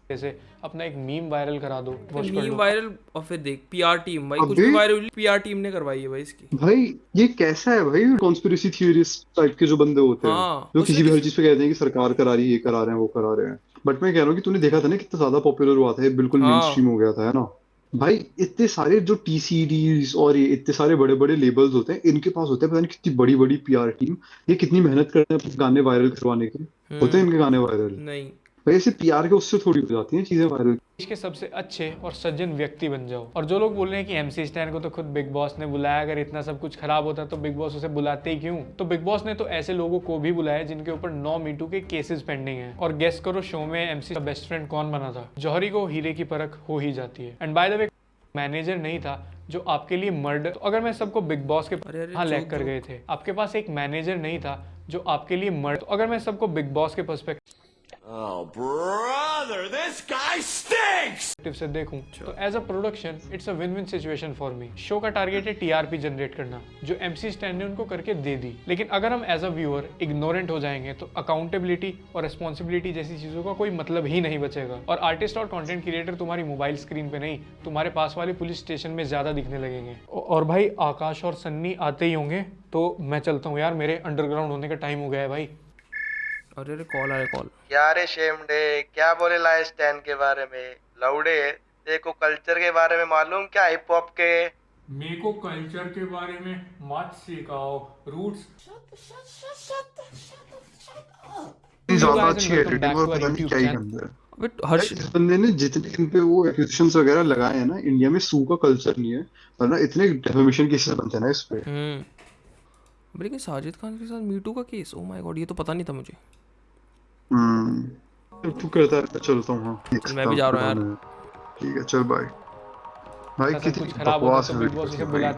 जैसे अपना एक मीम वायरल करा दो, watch कर
मीम
लो।
वायरल, और फिर देख PR टीम भाई, कुछ
अबे?
भी वायरल PR टीम ने करवाई है भाई इसकी।
भाई ये कैसा है भाई, कॉन्स्पिरेसी थियरिस्ट टाइप के जो बंदे होते हैं,
हाँ,
जो
उससे
किसी भी हर चीज पे कहते हैं कि सरकार करा रही है, ये करा रहे हैं, वो करा रहे हैं। बट मैं कह रहा हूँ कि तूने देखा था ना कितना ज्यादा पॉपुलर हुआ था, ये बिल्कुल
हाँ।
मेन स्ट्रीम हो गया था, है ना भाई। इतने सारे जो टी सीरीज और ये इतने सारे बड़े बड़े लेबल्स होते हैं, इनके पास होते हैं पता नहीं कितनी बड़ी बड़ी PR टीम, ये कितनी मेहनत करते हैं अपने गाने वायरल करवाने के, होते हैं इनके गाने वायरल।
नहीं
भाई ऐसे PR के उससे थोड़ी हो जाती हैं चीजें वायरल।
देश के सबसे अच्छे और सज्जन व्यक्ति बन जाओ। और जो लोग बोल रहे हैं कि MC Stan को तो खुद बिग बॉस ने बुलाया, अगर इतना सब कुछ खराब होता तो बिग बॉस उसे बुलाते ही क्यों? तो बिग बॉस ने तो ऐसे लोगों को भी बुलाया जिनके ऊपर 9 मीटू के केसेस पेंडिंग हैं। और गेस करो शो में MC का बेस्ट फ्रेंड कौन बना था? जौहरी को हीरे की परख हो ही जाती है। And by the way manager नहीं था जो आपके लिए मर्डर, तो अगर मैं सबको बिग बॉस के
अरे
हाँ लैग कर गए थे, आपके पास एक मैनेजर नहीं था जो आपके लिए मर्डर, तो अगर मैं सबको बिग बॉस के पर्सपेक्टिव से देखूं तो as a production it's a win win situation for me. Show का टारगेट है TRP जनरेट करना, जो MC Stan ने उनको करके दे दी। लेकिन अगर हम एज अ व्यूअर इग्नोरेंट हो जाएंगे तो अकाउंटेबिलिटी और रिस्पॉन्सिबिलिटी जैसी चीजों का कोई मतलब ही नहीं बचेगा। और आर्टिस्ट और कंटेंट क्रिएटर तुम्हारी मोबाइल स्क्रीन पे नहीं, तुम्हारे पास वाले पुलिस स्टेशन में ज्यादा दिखने लगेंगे। और भाई आकाश और सन्नी आते ही होंगे, तो मैं चलता हूँ यार, मेरे अंडरग्राउंड होने का टाइम हो गया है भाई।
अरे कॉल आया कॉल।
क्या रे शेमडे, क्या बोले ला स्टैन के बारे में? लौड़े देखो कल्चर के बारे में मालूम क्या? हिप हॉप के
मेरे को कल्चर के बारे में मत सिखाओ, रूट्स
ज्यादा अच्छी एडिटिंग और पता नहीं क्या ही गंदा है।
बट हर्ष
इस बंदे ने जितने इन पे वो एक्यूजेशंस वगैरह लगाए हैं ना, इंडिया में सू का कल्चर नहीं है, वरना इतने डिफेमेशन केसेस बनते हैं ना इस पे।
लेकिन साजिद खान के साथ मीटू का केस, ओ माय गॉड, ये तो पता नहीं था मुझे।
तू कहता है चलता हूँ। हाँ
मैं भी जा रहा हूँ यार।
ठीक है चल बाय। भाई
सब
कितनी
कुछ खराब होता
बकवास
तो
है
बिग बॉस उसे
भाई।
बुला